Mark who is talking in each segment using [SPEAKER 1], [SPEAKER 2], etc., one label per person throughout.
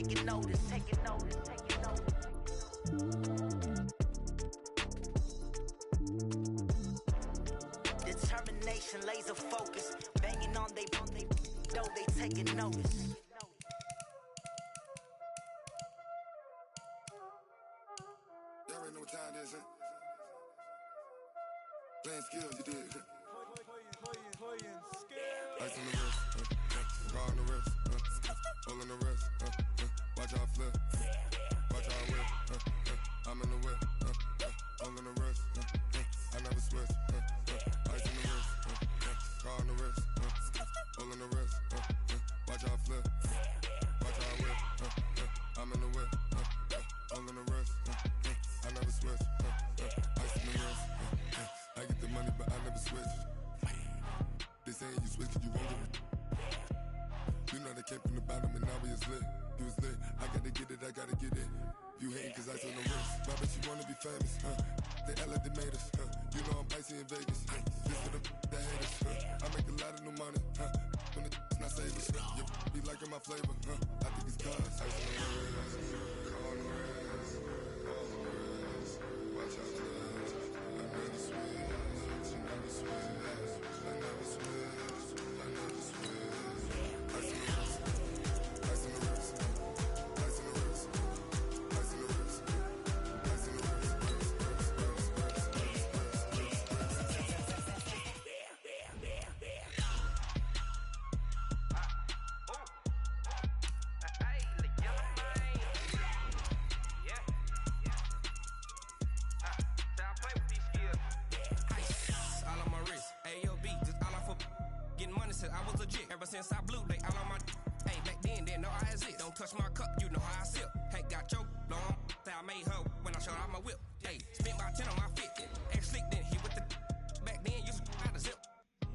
[SPEAKER 1] taking notice, taking notice, taking notice. Determination, laser focus, banging on they know they taking notice.
[SPEAKER 2] Y'all already know what time it is, huh? Playing skills, you dig? Ice on the wrist, raw on the wrist, hole in the wrist, watch out flip, watch out whip, I'm in the whip, hole in the wrist, I never switch, ice on the wrist, raw on the wrist, hole in the wrist, watch out flip, watch out whip, I'm in the whip, hole in the wrist, I never switch, ice on the wrist, I get the money but I never switch. They saying you switch 'cause you won't get it. You know they came from the bottom and now we is lit. You was lit, I gotta get it, I gotta get it. You hating 'cause ice on the wrist. My bitch, you wanna be famous, They LA, they made us, You know I'm icy in Vegas, This for the that hate us, I make a lot of new money, When it's not savers, You be liking my flavor, I think it's cause ice on the wrist, on the wrist, watch out, I never switch, I never switch.
[SPEAKER 3] I was legit ever since I blew they all on my. Hey, back then didn't know I exist. Don't touch my cup, you know how I sip. Hey, got your long. I made her when I showed out my whip. Hey, spent about 10 on my fit. Ex slick then he with the. Back then used to out the zip.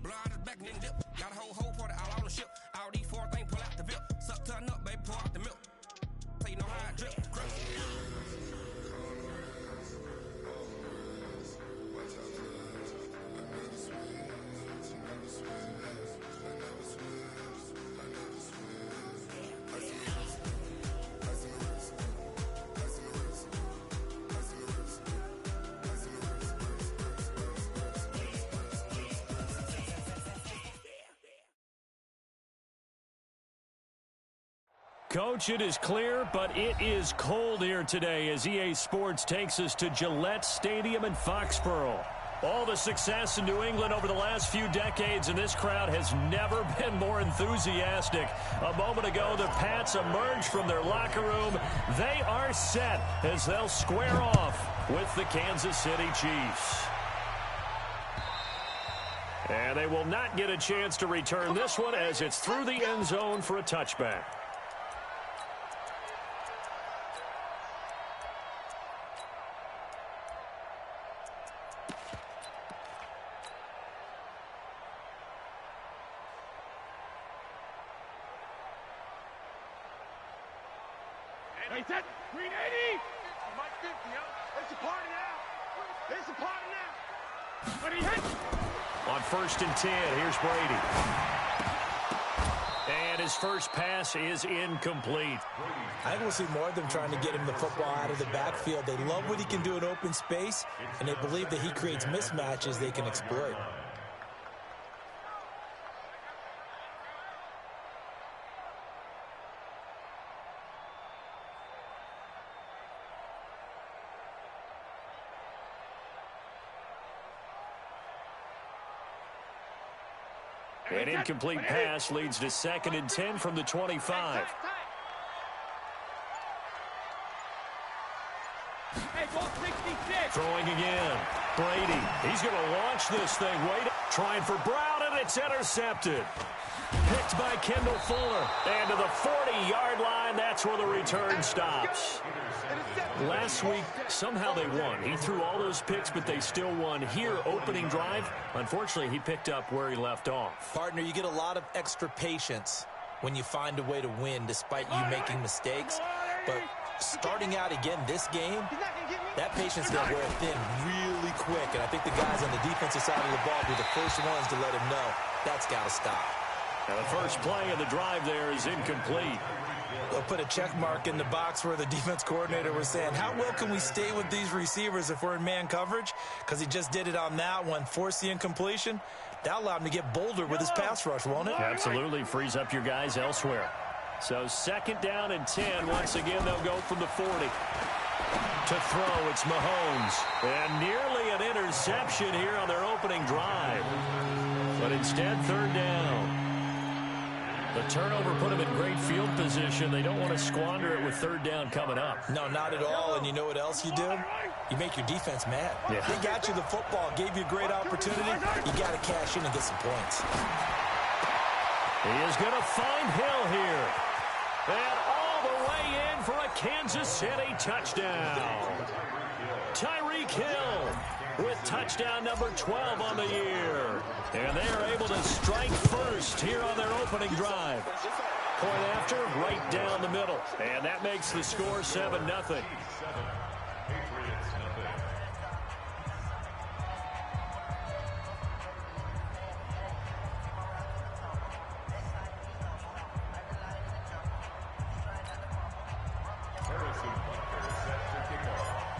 [SPEAKER 3] Blow out his back then dip. Got a whole party all on the ship. All these 4 things pull out the VIP. Suck turn up, baby, pour out the milk. So you know how I drip. Crush.
[SPEAKER 4] Coach, it is clear, but it is cold here today as EA Sports takes us to Gillette Stadium in Foxborough. All the success in New England over the last few decades, and this crowd has never been more enthusiastic. A moment ago, the Pats emerged from their locker room. They are set as they'll square off with the Kansas City Chiefs. And they will not get a chance to return this one as it's through the end zone for a touchback.
[SPEAKER 5] Hey, set, green 80! Mike 50, yo. It's a party now. It's a party now. But he hit.
[SPEAKER 4] On 1st and 10, here's Brady. And his first pass is incomplete.
[SPEAKER 6] I think we'll see more of them trying to get him the football out of the backfield. They love what he can do in open space, and they believe that he creates mismatches they can exploit.
[SPEAKER 4] An incomplete pass leads to 2nd and 10 from the 25. Throwing again. Brady. He's going to launch this thing. Trying for Brown, and it's intercepted. Picked by Kendall Fuller. And to the 40-yard line, that's where the return stops. Last week, somehow they won. He threw all those picks, but they still won. Here, opening drive, unfortunately, he picked up where he left off.
[SPEAKER 6] Partner, you get a lot of extra patience when you find a way to win despite you making mistakes. But starting out again this game, that patience is going to wear thin really quick. And I think the guys on the defensive side of the ball were the first ones to let him know that's got to stop.
[SPEAKER 4] And the first play of the drive there is incomplete.
[SPEAKER 6] They'll put a check mark in the box where the defense coordinator was saying, how well can we stay with these receivers if we're in man coverage? Because he just did it on that one, forced the incompletion. That allowed him to get bolder with his pass rush, won't it?
[SPEAKER 4] Absolutely. Frees up your guys elsewhere. So 2nd down and 10. Once again, they'll go from the 40. To throw, it's Mahomes. And nearly an interception here on their opening drive. But instead, 3rd down. The turnover put them in great field position. They don't want to squander it with 3rd down coming up.
[SPEAKER 6] No, not at all. And you know what else you do? You make your defense mad.
[SPEAKER 4] Yeah.
[SPEAKER 6] They got you the football, gave you a great opportunity. You got to cash in and get some points.
[SPEAKER 4] He is going to find Hill here. And all the way in for a Kansas City touchdown. Tyreek Hill with touchdown number 12 on the year. And they are able to strike first here on their opening drive. Point after, right down the middle. And that makes the score 7-0.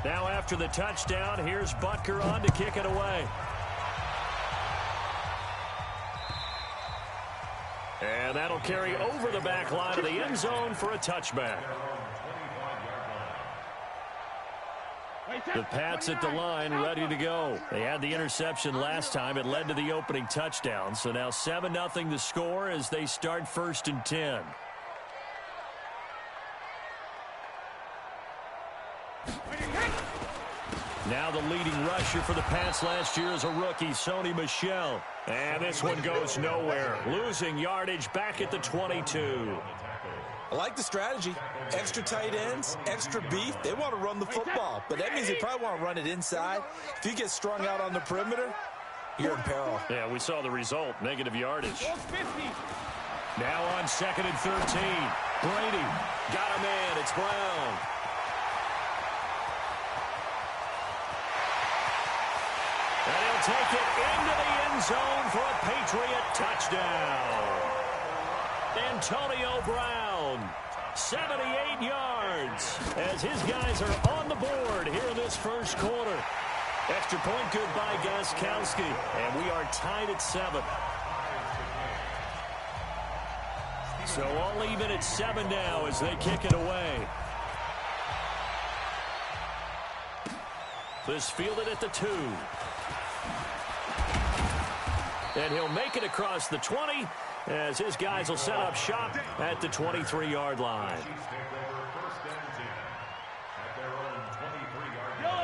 [SPEAKER 4] Now after the touchdown, here's Butker on to kick it away. And that'll carry over the back line of the end zone for a touchback. The Pats at the line, ready to go. They had the interception last time. It led to the opening touchdown. So now 7-0 the score as they start 1st and 10. Now the leading rusher for the Pats last year is a rookie, Sony Michel. And this one goes nowhere. Losing yardage back at the 22.
[SPEAKER 6] I like the strategy. Extra tight ends, extra beef. They want to run the football, but that means they probably want to run it inside. If you get strung out on the perimeter, you're in peril.
[SPEAKER 4] Yeah, we saw the result, negative yardage. Now on 2nd and 13. Brady got a man. It's Brown. And he'll take it into the end zone for a Patriot touchdown. Antonio Brown, 78 yards, as his guys are on the board here in this first quarter. Extra point good by Gostkowski, and we are tied at 7. So all even at 7 now as they kick it away. This fielded at the 2. And he'll make it across the 20 as his guys will set up shop at the 23-yard line.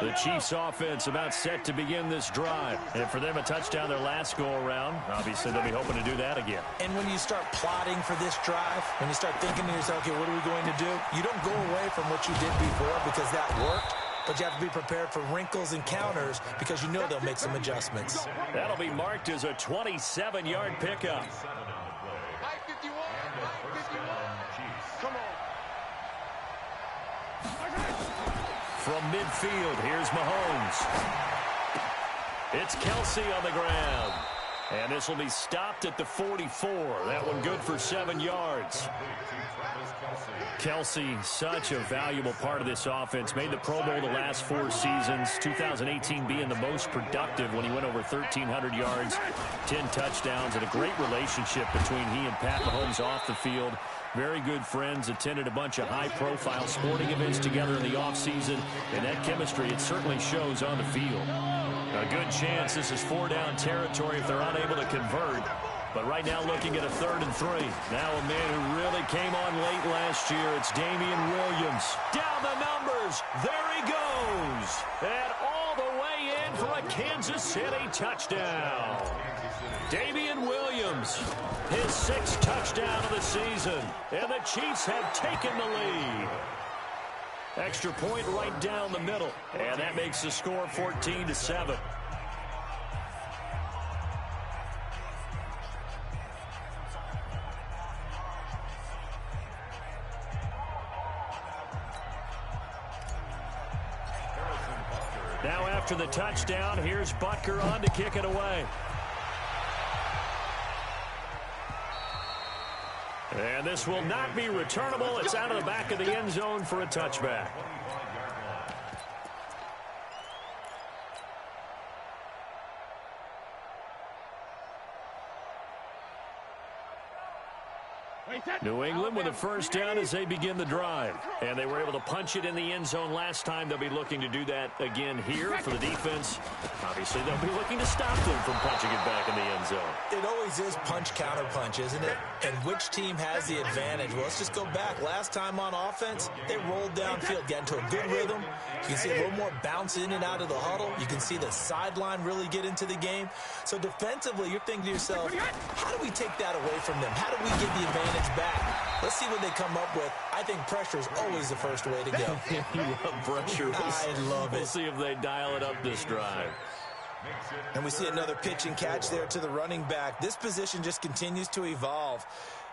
[SPEAKER 4] The Chiefs offense about set to begin this drive. And for them, a touchdown their last go-around. Obviously, they'll be hoping to do that again.
[SPEAKER 6] And when you start plotting for this drive, when you start thinking to yourself, okay, what are we going to do? You don't go away from what you did before because that worked. But you have to be prepared for wrinkles and counters because you know they'll make some adjustments.
[SPEAKER 4] That'll be marked as a 27-yard pickup.
[SPEAKER 5] Come on.
[SPEAKER 4] From midfield, here's Mahomes. It's Kelsey on the ground. And this will be stopped at the 44. That one good for 7 yards. Kelsey, such a valuable part of this offense. Made the Pro Bowl the last 4 seasons. 2018 being the most productive when he went over 1,300 yards, 10 touchdowns, and a great relationship between he and Pat Mahomes off the field. Very good friends, attended a bunch of high-profile sporting events together in the offseason, and that chemistry, it certainly shows on the field. A good chance this is 4-down territory if they're unable to convert. But right now looking at a 3rd and 3. Now a man who really came on late last year. It's Damian Williams. Down the numbers. There he goes. And all the way in for a Kansas City touchdown. Damian Williams, his 6th touchdown of the season. And the Chiefs have taken the lead. Extra point right down the middle. And that makes the score 14-7. Now after the touchdown, here's Butker on to kick it away. And this will not be returnable. It's out of the back of the end zone for a touchback. New England with a first down as they begin the drive. And they were able to punch it in the end zone last time. They'll be looking to do that again here for the defense. Obviously, they'll be looking to stop them from punching it back in the end zone.
[SPEAKER 6] It always is punch-counter-punch, isn't it? And which team has the advantage? Well, let's just go back. Last time on offense, they rolled downfield, got into a good rhythm. You can see a little more bounce in and out of the huddle. You can see the sideline really get into the game. So defensively, you're thinking to yourself, how do we take that away from them? How do we get the advantage back? Let's see what they come up with. I think pressure is always the first way to go.
[SPEAKER 4] You love pressure.
[SPEAKER 6] I love it.
[SPEAKER 4] We'll see if they dial it up this drive.
[SPEAKER 6] And we see another pitch and catch there to the running back. This position just continues to evolve.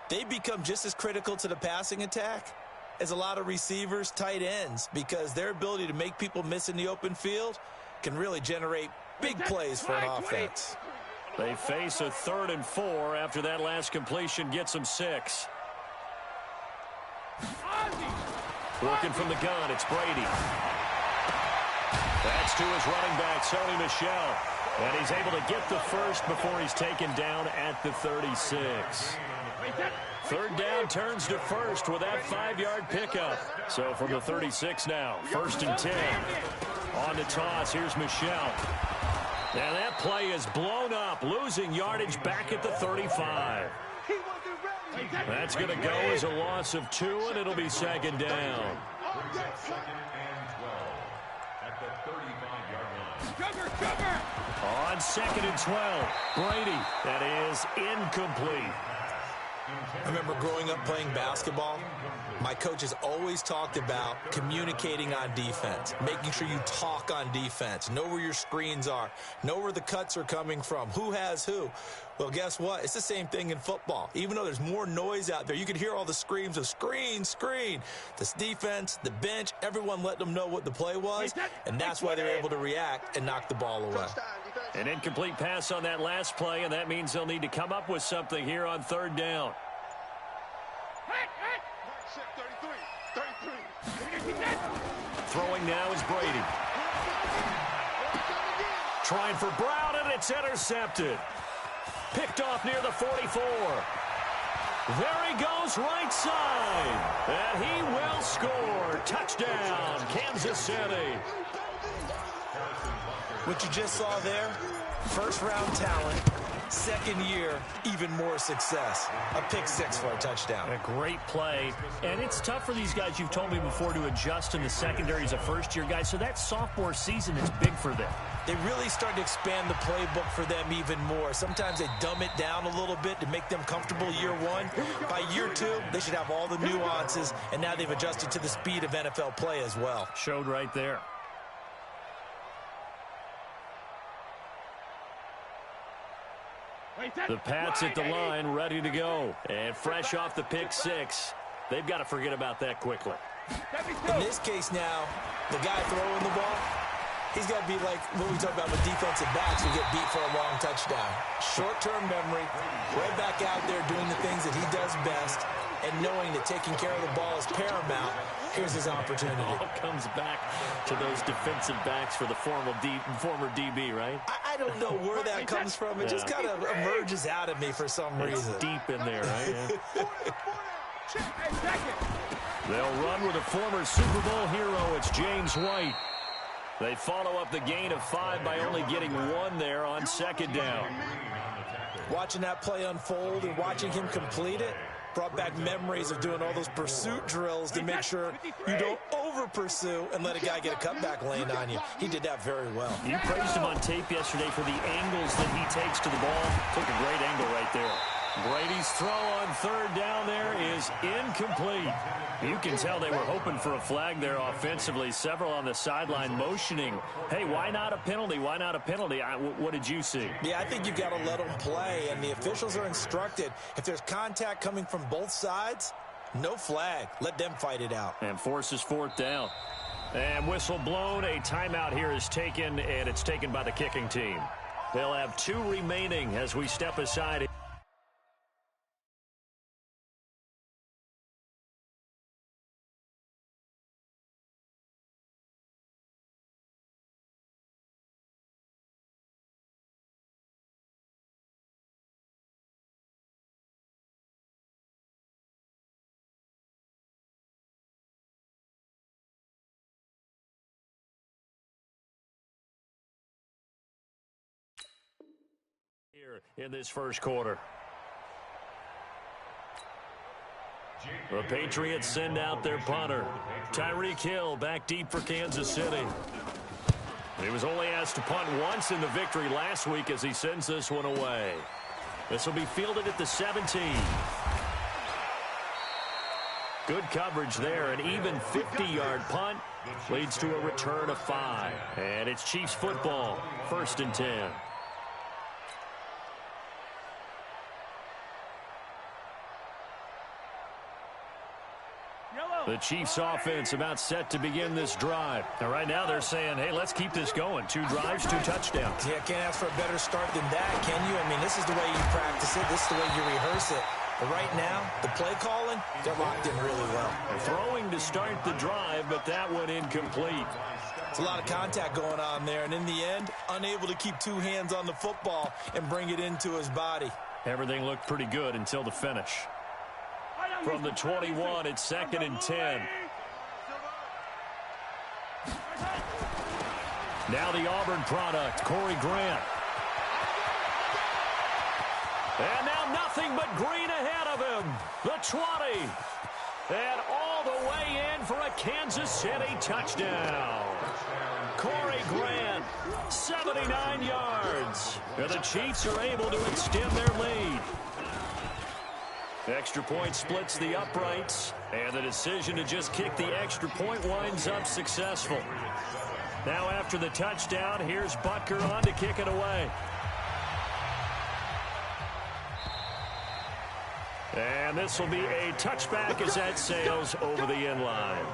[SPEAKER 6] They become just as critical to the passing attack as a lot of receivers, tight ends, because their ability to make people miss in the open field can really generate big plays for an offense.
[SPEAKER 4] They face a 3rd and 4 after that last completion gets them 6. Looking from the gun, it's Brady. That's to his running back, Sony Michel. And he's able to get the first before he's taken down at the 36. 3rd down turns to first with that 5-yard pickup. So from the 36 now, 1st and 10. On the toss, here's Michel. And that play is blown up, losing yardage back at the 35. That's going to go as a loss of 2, and it'll be 2nd down. On 2nd and 12, Brady. That is incomplete.
[SPEAKER 6] I remember growing up playing basketball. My coaches always talked about communicating on defense, making sure you talk on defense, know where your screens are, know where the cuts are coming from, who has who. Well, guess what? It's the same thing in football. Even though there's more noise out there, you can hear all the screams of screen, screen. This defense, the bench, everyone let them know what the play was, and that's why they're able to react and knock the ball away.
[SPEAKER 4] An incomplete pass on that last play, and that means they'll need to come up with something here on 3rd down. Throwing now is Brady. Trying for Brown, and it's intercepted. Picked off near the 44. There he goes, right side. And he will score. Touchdown, Kansas City.
[SPEAKER 6] What you just saw there, first-round talent, 2nd year, even more success. A pick 6 for a touchdown.
[SPEAKER 4] A great play. And it's tough for these guys, you've told me before, to adjust in the secondary as a first-year guy. So that sophomore season is big for them.
[SPEAKER 6] They really start to expand the playbook for them even more. Sometimes they dumb it down a little bit to make them comfortable year 1. By year 2, they should have all the nuances, and now they've adjusted to the speed of NFL play as well.
[SPEAKER 4] Showed right there. The Pats at the line, ready to go. And fresh off the pick 6. They've got to forget about that quickly.
[SPEAKER 6] In this case now, the guy throwing the ball, he's got to be like what we talk about with defensive backs who get beat for a long touchdown. Short-term memory, right back out there doing the things that he does best, and knowing that taking care of the ball is paramount. Here's his opportunity.
[SPEAKER 4] It all comes back to those defensive backs for the former DB, right?
[SPEAKER 6] I don't know where that comes from. It just kind of emerges out of me for some reason.
[SPEAKER 4] It's deep in there, right? Yeah. They'll run with a former Super Bowl hero. It's James White. They follow up the gain of 5 by only getting 1 there on 2nd down.
[SPEAKER 6] Watching that play unfold and watching him complete it brought back memories of doing all those pursuit drills to make sure you don't over-pursue and let a guy get a cutback lane on you. He did that very well.
[SPEAKER 4] You praised him on tape yesterday for the angles that he takes to the ball. Took a great angle right there. Brady's throw on 3rd down there is incomplete. You can tell they were hoping for a flag there offensively. Several on the sideline motioning, hey, why not a penalty? Why not a penalty? What did you see?
[SPEAKER 6] Yeah, I think you've got to let them play, and the officials are instructed. If there's contact coming from both sides, no flag. Let them fight it out.
[SPEAKER 4] And forces 4th down. And whistle blown. A timeout here is taken, and it's taken by the kicking team. They'll have 2 remaining as we step aside. here in this first quarter. The Patriots send out their punter. Tyreek Hill back deep for Kansas City. He was only asked to punt once in the victory last week as he sends this one away. This will be fielded at the 17. Good coverage there. An even 50-yard punt leads to a return of 5. And it's Chiefs football, 1st and 10. The Chiefs offense about set to begin this drive. Now, right now they're saying, hey, let's keep this going. 2 drives, 2 touchdowns.
[SPEAKER 6] Yeah, can't ask for a better start than that, can you? I mean, this is the way you practice it. This is the way you rehearse it. But right now, the play calling, they're locked in really well.
[SPEAKER 4] They're throwing to start the drive, but that went incomplete.
[SPEAKER 6] It's a lot of contact going on there, and in the end, unable to keep 2 hands on the football and bring it into his body.
[SPEAKER 4] Everything looked pretty good until the finish. From the 21, it's 2nd and 10. Now the Auburn product, Corey Grant. And now nothing but green ahead of him. The 20. And all the way in for a Kansas City touchdown. Corey Grant, 79 yards. And the Chiefs are able to extend their lead. Extra point splits the uprights, and the decision to just kick the extra point winds up successful. Now after the touchdown, here's Butker on to kick it away. And this will be a touchback as that sails over the end line.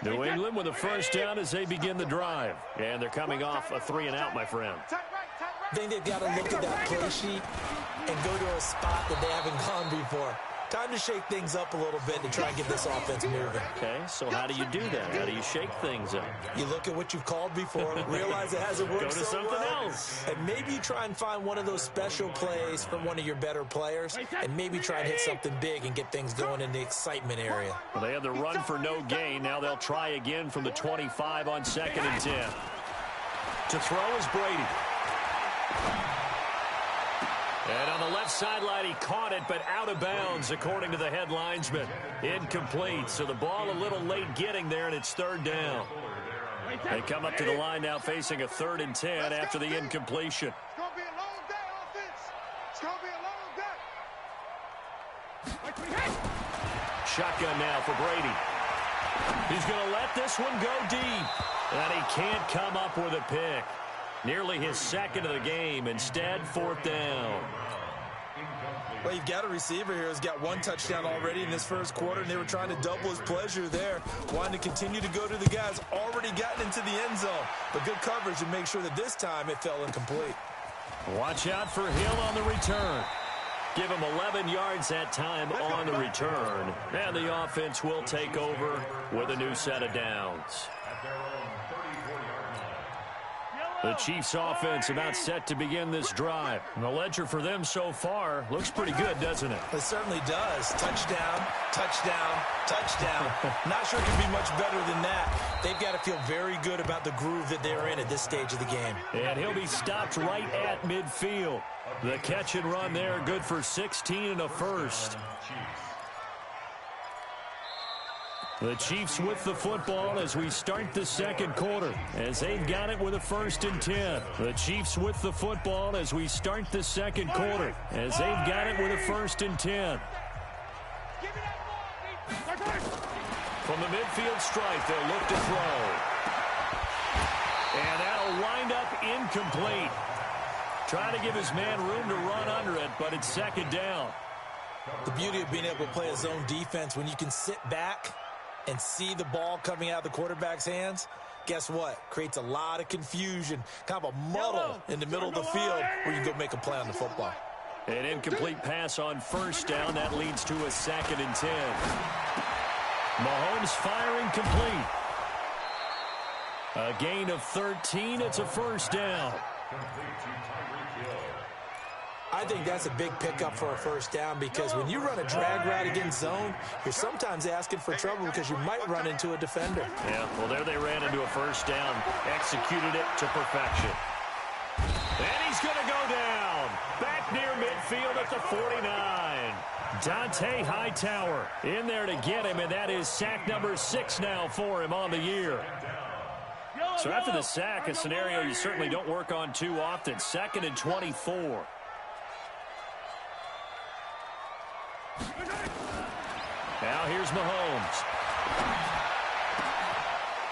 [SPEAKER 4] New England with a first down as they begin the drive. And they're coming off a 3-and-out, my friend.
[SPEAKER 6] I think they've got to look at that play sheet and go to a spot that they haven't gone before. Time to shake things up a little bit to try and get this offense moving.
[SPEAKER 4] Okay, so how do you do that? How do you shake things up?
[SPEAKER 6] You look at what you've called before, realize it hasn't worked
[SPEAKER 4] Go to
[SPEAKER 6] so
[SPEAKER 4] something
[SPEAKER 6] well,
[SPEAKER 4] else.
[SPEAKER 6] and maybe you try and find one of those special plays from one of your better players, and maybe try and hit something big and get things going in the excitement area.
[SPEAKER 4] Well, they had the run for no gain. Now they'll try again from the 25 on 2nd and 10. To throw is Brady. And on the left sideline, he caught it, but out of bounds, according to the headlinesman. Incomplete, so the ball a little late getting there, and it's 3rd down. They come up to the line now facing a 3rd and 10 after the incompletion.
[SPEAKER 5] It's going to be a long day, offense. It's going to be a long day.
[SPEAKER 4] Shotgun now for Brady. He's going to let this one go deep. And he can't come up with a pick. Nearly his 2nd of the game. Instead, 4th down.
[SPEAKER 6] Well, you've got a receiver here who's got 1 touchdown already in this first quarter, and they were trying to double his pleasure there, wanting to continue to go to the guys already gotten into the end zone. But good coverage to make sure that this time it fell incomplete.
[SPEAKER 4] Watch out for Hill on the return. Give him 11 yards that time on the return. And the offense will take over with a new set of downs. The Chiefs offense about set to begin this drive. And the ledger for them so far looks pretty good, doesn't it?
[SPEAKER 6] It certainly does. Touchdown, touchdown, touchdown. Not sure it could be much better than that. They've got to feel very good about the groove that they're in at this stage of the game.
[SPEAKER 4] And he'll be stopped right at midfield. The catch and run there, good for 16 and a first. The Chiefs with the football as we start the second quarter, as they've got it with a 1st and 10. The Chiefs with the football as we start the second quarter, as they've got it with a 1st and 10. From the midfield stripe, they'll look to throw. And that'll wind up incomplete. Trying to give his man room to run under it, but it's 2nd down.
[SPEAKER 6] The beauty of being able to play a zone defense when you can sit back and see the ball coming out of the quarterback's hands, guess what? Creates a lot of confusion, kind of a muddle in the middle of the field where you go make a play on the football.
[SPEAKER 4] An incomplete pass on 1st down. That leads to a 2nd and 10. Mahomes firing complete. A gain of 13. It's a 1st down.
[SPEAKER 6] I think that's a big pickup for a first down because when you run a drag route against zone, you're sometimes asking for trouble because you might run into a defender.
[SPEAKER 4] Yeah, well, there they ran into a first down, executed it to perfection. And he's going to go down. Back near midfield at the 49. Dante Hightower in there to get him, and that is sack number 6 now for him on the year. So after the sack, a scenario you certainly don't work on too often. 2nd and 24. Now here's Mahomes.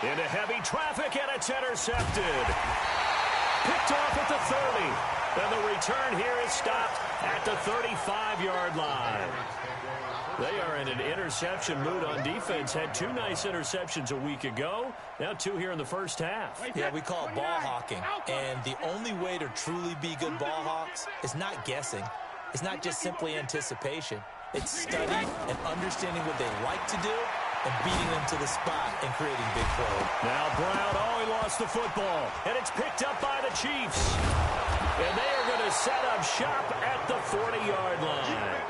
[SPEAKER 4] Into heavy traffic, and it's intercepted. Picked off at the 30. And the return here is stopped at the 35-yard line. They are in an interception mood on defense. Had 2 nice interceptions a week ago. Now 2 here in the first half.
[SPEAKER 6] Yeah, we call it ball hawking. And the only way to truly be good ball hawks is not guessing. It's not just simply anticipation. It's studying and understanding what they like to do and beating them to the spot and creating big plays.
[SPEAKER 4] Now Brown, he lost the football. And it's picked up by the Chiefs. And they are going to set up shop at the 40-yard line.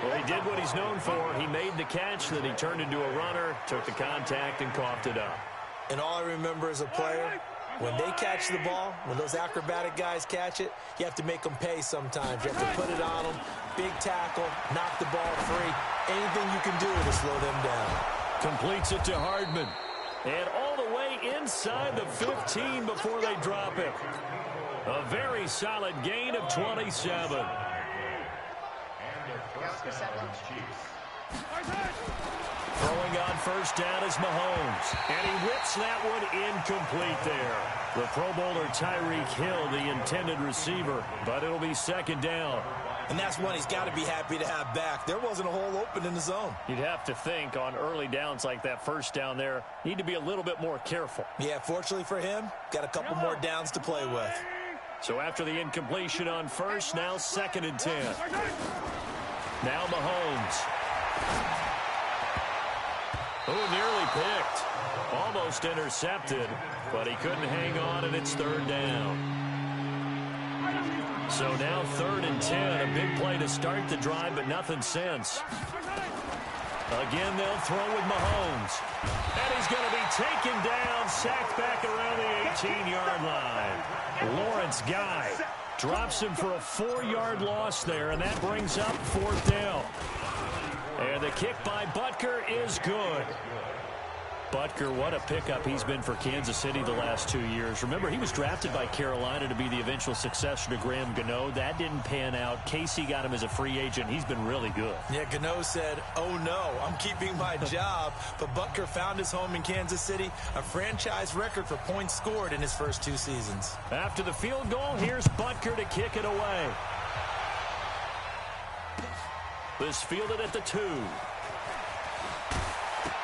[SPEAKER 4] Well, he did what he's known for. He made the catch, then he turned into a runner, took the contact, and coughed it up.
[SPEAKER 6] And all I remember as a player, when they catch the ball, when those acrobatic guys catch it, you have to make them pay sometimes. You have to put it on them, big tackle, knock the ball free. Anything you can do to slow them down.
[SPEAKER 4] Completes it to Hardman. And all the way inside the 15 before they drop it. A very solid gain of 27. Throwing on first down is Mahomes. And he whips that one incomplete there. The Pro Bowler Tyreek Hill, the intended receiver. But it'll be 2nd down.
[SPEAKER 6] And that's one he's got to be happy to have back. There wasn't a hole open in the zone.
[SPEAKER 4] You'd have to think on early downs like that first down there, need to be a little bit more careful.
[SPEAKER 6] Yeah, fortunately for him, got a couple more downs to play with.
[SPEAKER 4] So after the incompletion on first, now 2nd and 10. Now Mahomes. Nearly picked. Almost intercepted, but he couldn't hang on, and it's 3rd down. So now 3rd and 10. A big play to start the drive, but nothing since. Again, they'll throw with Mahomes. And he's going to be taken down, sacked back around the 18-yard line. Lawrence Guy drops him for a 4-yard loss there, and that brings up 4th down. And the kick by Butker is good. Butker, what a pickup he's been for Kansas City the last 2 years. Remember, he was drafted by Carolina to be the eventual successor to Graham Gano. That didn't pan out. Casey got him as a free agent. He's been really good.
[SPEAKER 6] Yeah, Gano said, oh no, I'm keeping my job. But Butker found his home in Kansas City, a franchise record for points scored in his first 2 seasons.
[SPEAKER 4] After the field goal, here's Butker to kick it away. This fielded at the 2.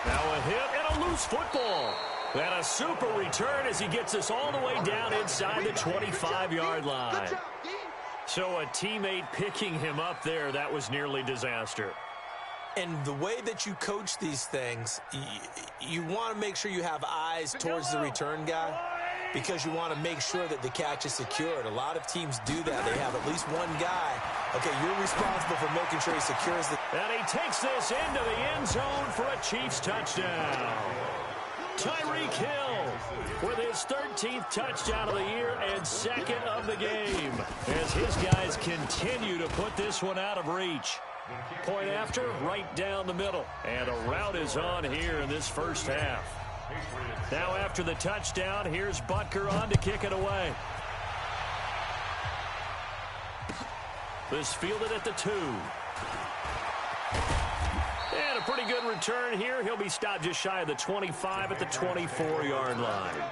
[SPEAKER 4] Now a hit and a loose football. And a super return as he gets us all the way down inside the 25-yard line. So a teammate picking him up there, that was nearly disaster.
[SPEAKER 6] And the way that you coach these things, you want to make sure you have eyes towards the return guy because you want to make sure that the catch is secured. A lot of teams do that. They have at least one guy. Okay, you're responsible for making sure he secures the...
[SPEAKER 4] And he takes this into the end zone for a Chiefs touchdown. Tyreek Hill with his 13th touchdown of the year and 2nd of the game as his guys continue to put this one out of reach. Point after, right down the middle. And a route is on here in this first half. Now after the touchdown, here's Butker on to kick it away. This fielded at the 2. And a pretty good return here. He'll be stopped just shy of the 25 at the 24-yard line.